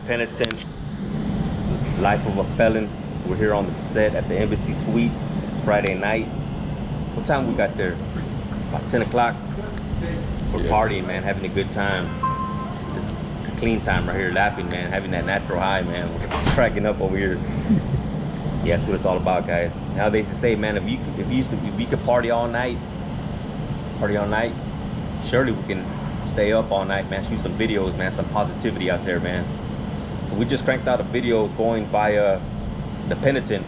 Penitent, Life of a Felon. We're here on the set at the Embassy Suites. It's Friday night. What time we got there? About 10 o'clock. We're partying, man, having a good time. It's a clean time right here, laughing, man, having that natural high, man. We're cracking up over here. Yeah, that's what it's all about, guys. Now they used to say, man, if we could party all night, surely we can stay up all night, man. Shoot some videos, man. Some positivity out there, man. So we just cranked out a video going via the Penitent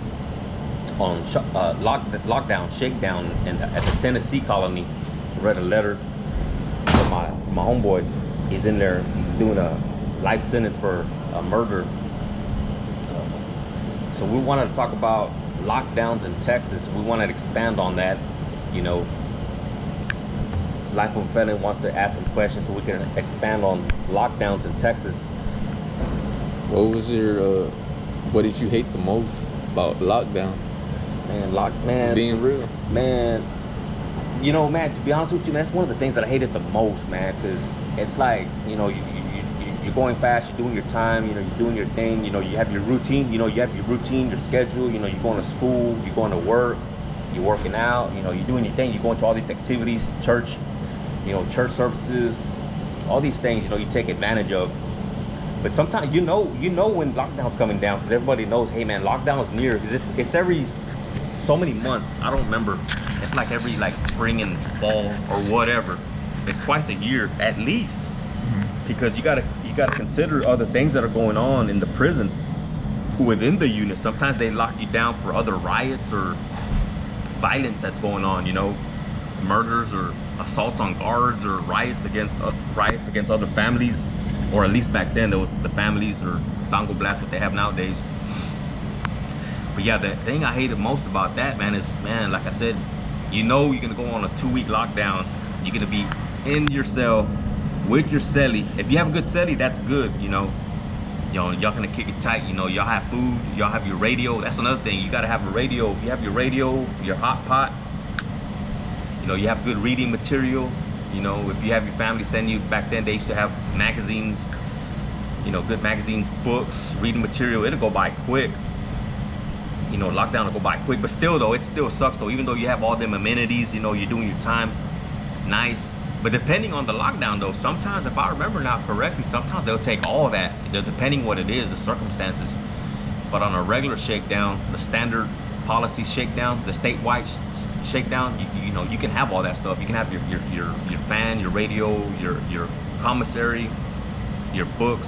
on lockdown, shakedown, and at the Tennessee colony. I read a letter from my homeboy. He's in there. He's doing a life sentence for a murder. So we wanted to talk about lockdowns in Texas. We wanted to expand on that. You know, Life of a Felon wants to ask some questions so we can expand on lockdowns in Texas. What was your, what did you hate the most about lockdown? Man, being real. Man, you know, man, to be honest with you, man, that's one of the things that I hated the most, man, because it's like, you know, you're going fast, you're doing your time, you know, you're doing your thing, you know, you have your routine, your schedule, you know, you're going to school, you're going to work, you're working out, you know, you're doing your thing, you're going to all these activities, church, you know, church services, all these things, you know, you take advantage of. But sometimes, you know when lockdown's coming down, because everybody knows, hey man, lockdown's near, because it's every so many months. I don't remember. It's like every spring and fall or whatever. It's twice a year at least, because you gotta consider other things that are going on in the prison within the unit. Sometimes they lock you down for other riots or violence that's going on, you know, murders or assaults on guards or riots against other families, or at least back then there was the families, or Tango Blast, what they have nowadays. But yeah, the thing I hated most about that, man, is, man, like I said, you know, you're gonna go on a 2-week lockdown. You're gonna be in your cell with your cellie. If you have a good cellie, that's good, you know. Y'all gonna kick it tight, you know. Y'all have food, y'all have your radio. That's another thing, you gotta have a radio. If you have your radio, your hot pot, you know, you have good reading material. You know, if you have your family send you, back then they used to have magazines, you know, good magazines, books, reading material. It'll go by quick. You know, lockdown will go by quick, but still though, it still sucks though. Even though you have all them amenities, you know, you're doing your time nice. But depending on the lockdown though, sometimes, if I remember now correctly, sometimes they'll take all that, depending what it is, the circumstances. But on a regular shakedown, the standard policy shakedown, the statewide shakedown, you know, you can have all that stuff. You can have your fan, your radio, your commissary, your books.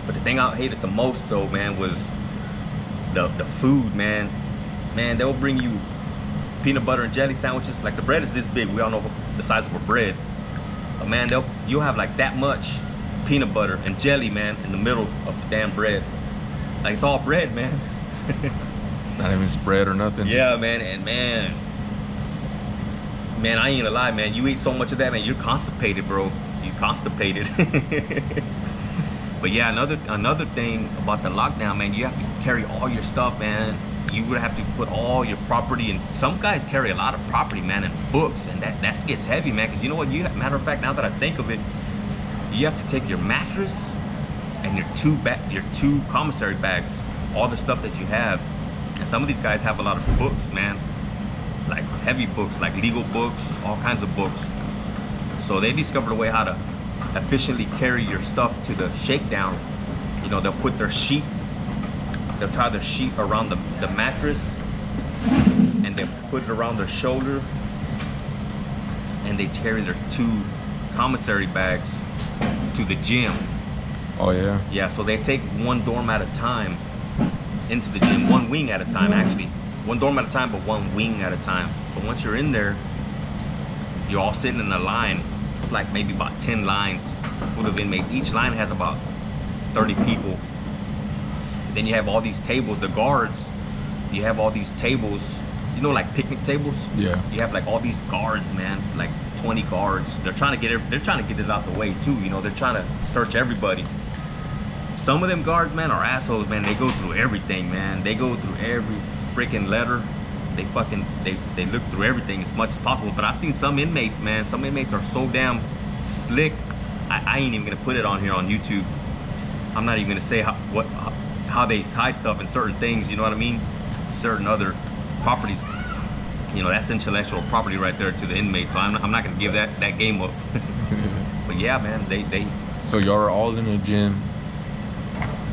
But the thing I hated the most though, man, was the food, man. Man, they'll bring you peanut butter and jelly sandwiches. Like, the bread is this big. We all know the size of a bread. But man, you'll have like that much peanut butter and jelly, man, in the middle of the damn bread. Like, it's all bread, man. It's not even spread or nothing. Yeah, just... man, and man, I ain't gonna lie, man. You eat so much of that, man, you're constipated, bro. You're constipated. But yeah, another thing about the lockdown, man, you have to carry all your stuff, man. You would have to put all your property, and some guys carry a lot of property, man, and books, and that gets heavy, man. Because you know what? Matter of fact, now that I think of it, you have to take your mattress and your two commissary bags, all the stuff that you have. And some of these guys have a lot of books, man, like heavy books, like legal books, all kinds of books. So they discovered a way how to efficiently carry your stuff to the shakedown. You know, they'll put their sheet, they'll tie their sheet around the mattress, and they put it around their shoulder, and they carry their 2 commissary bags to the gym. Oh yeah? Yeah, so they take 1 dorm at a time into the gym, 1 wing at a time, actually. 1 dorm at a time, but 1 wing at a time. So once you're in there, you're all sitting in a line. It's like maybe about 10 lines full of inmates. Each line has about 30 people. Then you have all these tables, the guards, you have all these tables, you know, like picnic tables? Yeah. You have like all these guards, man, like 20 guards. They're trying to get it out the way too, you know, they're trying to search everybody. Some of them guards, man, are assholes, man. They go through everything, man. They go through every freaking letter. They look through everything as much as possible. But I've seen some inmates, man. Some inmates are so damn slick. I ain't even gonna put it on here on YouTube. I'm not even gonna say how they hide stuff in certain things. You know what I mean? Certain other properties. You know, that's intellectual property right there to the inmates. So I'm not gonna give that game up. But yeah, man, they. So y'all are all in the gym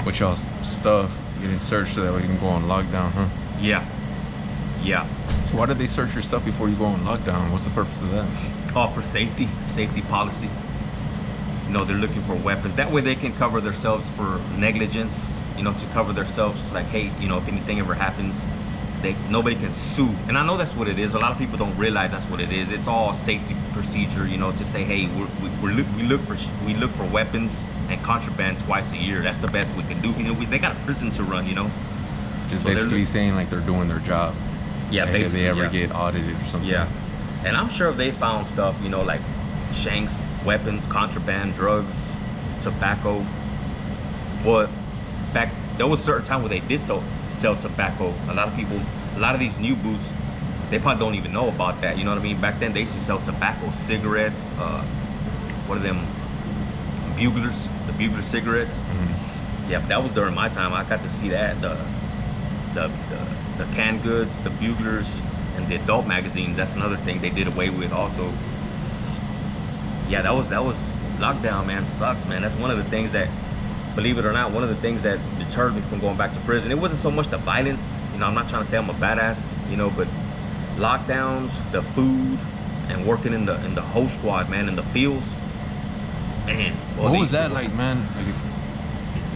with y'all's stuff getting searched so that way you can go on lockdown, huh? Yeah. Yeah. So why did they search your stuff before you go on lockdown? What's the purpose of that? Oh, for safety policy. You know, they're looking for weapons. That way they can cover themselves for negligence, you know, to cover themselves like, hey, you know, if anything ever happens, nobody can sue. And I know that's what it is. A lot of people don't realize that's what it is. It's all safety procedure, you know, to say, hey, we look for weapons and contraband twice a year. That's the best we can do. You know, they got a prison to run, you know. Just so basically saying like they're doing their job. Yeah, like basically. If they ever get audited or something. Yeah. And I'm sure if they found stuff, you know, like shanks, weapons, contraband, drugs, tobacco. Well, there was a certain time where they did sell tobacco. A lot of these new boots, they probably don't even know about that. You know what I mean? Back then they used to sell tobacco, cigarettes, what are them, buglers, the bugler cigarettes. Mm-hmm. Yeah, that was during my time. I got to see that, the canned goods, the buglers, and the adult magazines. That's another thing they did away with also. Yeah, that was lockdown, man. Sucks, man. That's one of the things that, believe it or not, one of the things that deterred me from going back to prison. It wasn't so much the violence, you know, I'm not trying to say I'm a badass, you know, but lockdowns, the food, and working in the whole squad, man, in the fields. Man, what was that like, man? Like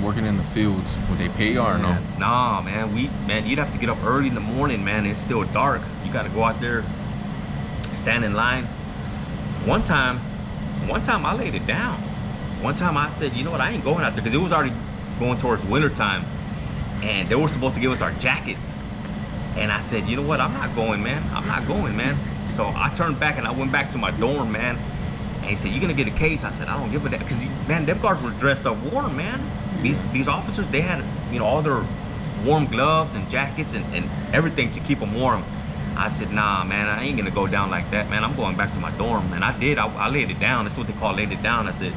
working in the fields, would they pay you or no? Nah, man, you'd have to get up early in the morning, man. It's still dark. You got to go out there, stand in line. One time I laid it down. One time I said, you know what, I ain't going out there, because it was already going towards winter time, and they were supposed to give us our jackets. And I said, you know what, I'm not going, man. I'm not going, man. So I turned back and I went back to my dorm, man. And he said, you gonna get a case? I said, I don't give a damn, because man, them guards were dressed up warm, man. These officers, they had, you know, all their warm gloves and jackets and everything to keep them warm. I said, nah, man, I ain't gonna go down like that, man. I'm going back to my dorm. And I did. I laid it down. That's what they call laid it down. I said,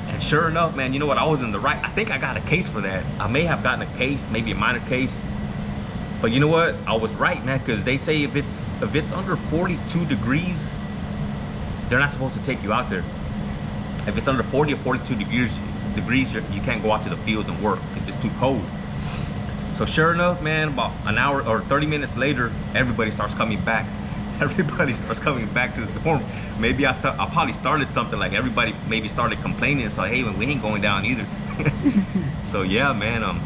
And sure enough, man, you know what? I was in the right. I think I got a case for that. I may have gotten a case, maybe a minor case. But you know what? I was right, man, because they say if it's under 42 degrees, they're not supposed to take you out there. If it's under 40 or 42 degrees, you can't go out to the fields and work because it's too cold. So sure enough, man, about an hour or 30 minutes later, everybody starts coming back. Everybody starts coming back to the dorm. Maybe I probably started something, like everybody maybe started complaining. So hey, we ain't going down either. So yeah, man.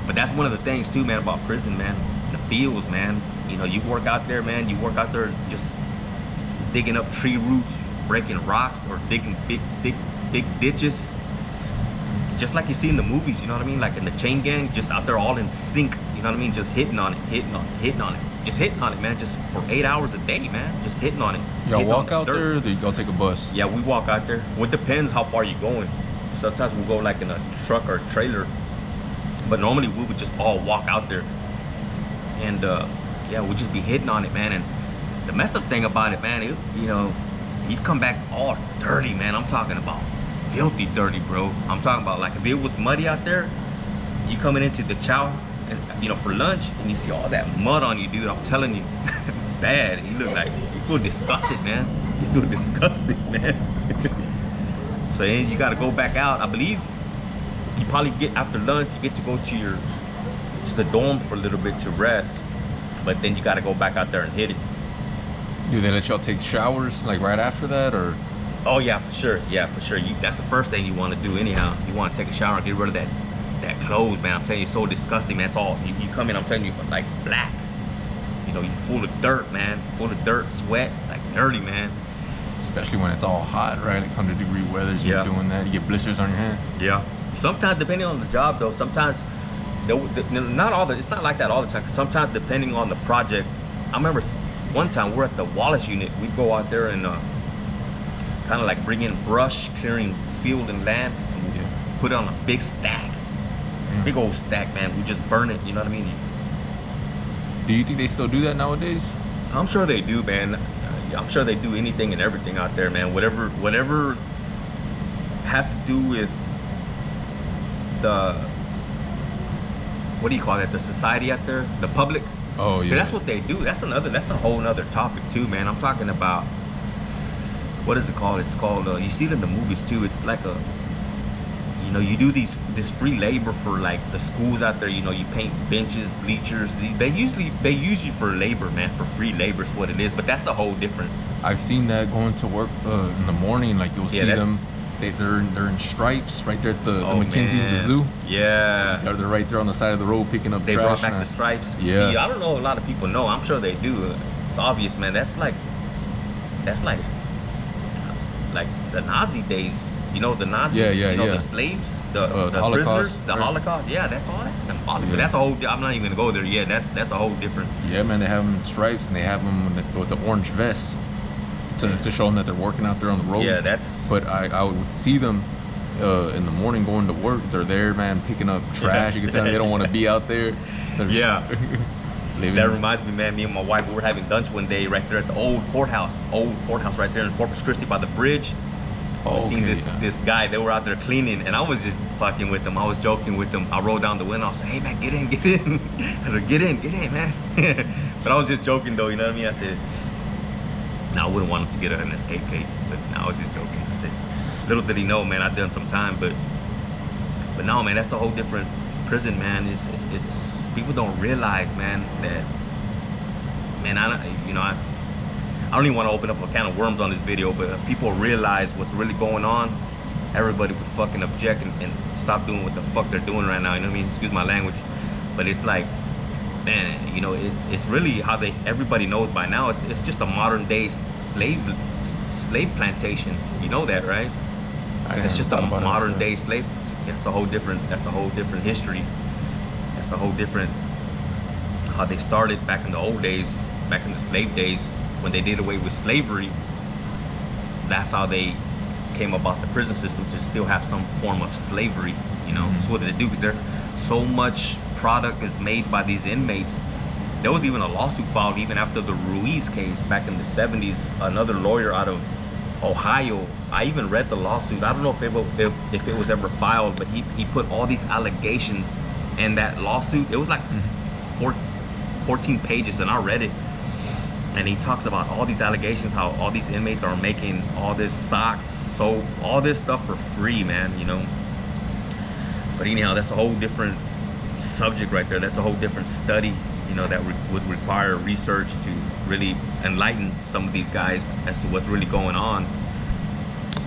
But that's one of the things too, man, about prison, man. The fields, man. You know, you work out there, man. You work out there just digging up tree roots, breaking rocks, or digging big ditches. Just like you see in the movies, you know what I mean? Like in the Chain Gang, just out there all in sync, you know what I mean? Just hitting on it. Just hitting on it, man, just for 8 hours a day, man. Just hitting on it. Y'all walk out there, or y'all take a bus? Yeah, we walk out there. Well, it depends how far you're going. Sometimes we'll go like in a truck or a trailer. But normally we would just all walk out there. And yeah, we'd just be hitting on it, man. And the messed up thing about it, man, you know, you'd come back all dirty, man. I'm talking about filthy dirty, bro. I'm talking about, like, if it was muddy out there, you coming into the chow and, you know, for lunch, and you see all that mud on you, dude. I'm telling you, bad. You look like, you feel disgusted, man. You feel disgusted, man. So then you got to go back out. I believe you probably get, after lunch, you get to go to the dorm for a little bit to rest, but then you got to go back out there and hit it. Do they let y'all take showers like right after that, or? Oh yeah, for sure. Yeah, for sure. That's the first thing you want to do anyhow. You want to take a shower and get rid of that clothes, man. I'm telling you, it's so disgusting, man. It's all, you come in, I'm telling you, like black. You know, you're full of dirt, man. Full of dirt, sweat, like dirty, man. Especially when it's all hot, right? Like 100-degree weather, so you're doing that, you get blisters on your hand. Yeah. Sometimes, depending on the job, though, sometimes, not all the, it's not like that all the time. Sometimes, depending on the project. I remember one time we're at the Wallace unit. We'd go out there and kind of like bring in brush, clearing field and land, and put it on a big stack. Big old stack, man. We just burn it, you know what I mean? Do you think they still do that nowadays? I'm sure they do, man. I'm sure they do anything and everything out there, man. Whatever has to do with the, what do you call that? The society out there, the public. Oh yeah. That's what they do. That's a whole nother topic too, man. I'm talking about, what is it called? It's called, you see it in the movies too. It's like a, you know, you do this free labor for like the schools out there. You know, you paint benches, bleachers. They use you for labor, man, for free labor is what it is. But that's a whole different. I've seen that going to work in the morning. Like you'll see them. They're in stripes right there at the McKinsey, the zoo. Yeah. They're right there on the side of the road picking up trash. They brought back the stripes. Yeah. See, I don't know, a lot of people know. I'm sure they do. It's obvious, man. That's like the Nazi days. You know, the Nazis. Yeah. The slaves, the Holocaust, prisoners, the Holocaust. Yeah, that's all. That's symbolic. Yeah. But that's a whole. I'm not even gonna go there. Yeah, that's a whole different. Yeah, man. They have them in stripes and they have them with the orange vest. To show them that they're working out there on the road. Yeah, that's. But I would see them in the morning going to work. They're there, man, picking up trash. You can tell they don't want to be out there. Yeah. That reminds me, man. Me and my wife, we were having lunch one day right there at the old courthouse right there in Corpus Christi by the bridge. I seen this guy. They were out there cleaning, and I was just fucking with them. I was joking with them. I rolled down the window. I said, "Hey, man, get in." I said, "Get in, man." But I was just joking, though. You know what I mean? I said. Now, I wouldn't want him to get an escape case, but I was just joking. I said, little did he know, man, I've done some time, but no, man, that's a whole different prison, man. It's people don't realize, man, that, man, I don't even want to open up a can of worms on this video, but if people realize what's really going on, everybody would fucking object and stop doing what the fuck they're doing right now. You know what I mean? Excuse my language, but it's like, man, you know, it's really how everybody knows by now. It's just a modern day slave plantation. You know that, right? It's just a modern day slave. That's a whole different history. That's a whole different how they started back in the old days, back in the slave days when they did away with slavery. That's how they came about the prison system, to still have some form of slavery. You know, that's what they do, because there's so much product is made by these inmates. There was even a lawsuit filed even after the Ruiz case back in the 70s. Another lawyer out of Ohio, I even read the lawsuit. I don't know if it was ever filed, but he put all these allegations in that lawsuit. It was like 14 pages, and I read it. And he talks about all these allegations, how all these inmates are making all this socks, soap, all this stuff for free, man, you know. But anyhow, that's a whole different subject right there. That's a whole different study, you know, that would require research to really enlighten some of these guys as to what's really going on.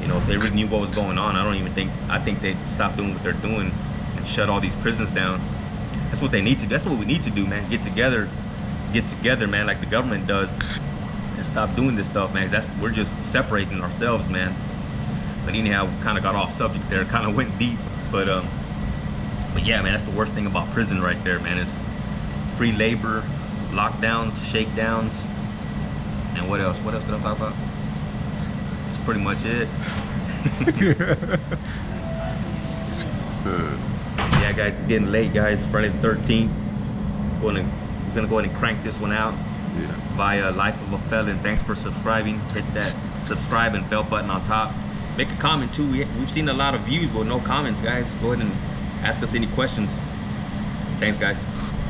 You know, if they really knew what was going on, I think they'd stop doing what they're doing and shut all these prisons down. That's what they need to do. That's what we need to do, man. Get together, man, like the government does, and stop doing this stuff, man. We're just separating ourselves, man. But anyhow, we kind of got off subject there, kind of went deep, but yeah, man, that's the worst thing about prison right there, man, is free labor, lockdowns, shakedowns, and what else? What else did I talk about? That's pretty much it. Yeah, guys, it's getting late, guys. It's Friday the 13th. We're gonna go ahead and crank this one out via Life of a Felon. Thanks for subscribing. Hit that subscribe and bell button on top. Make a comment too. We've seen a lot of views but no comments, guys. Go ahead and ask us any questions. Thanks, guys.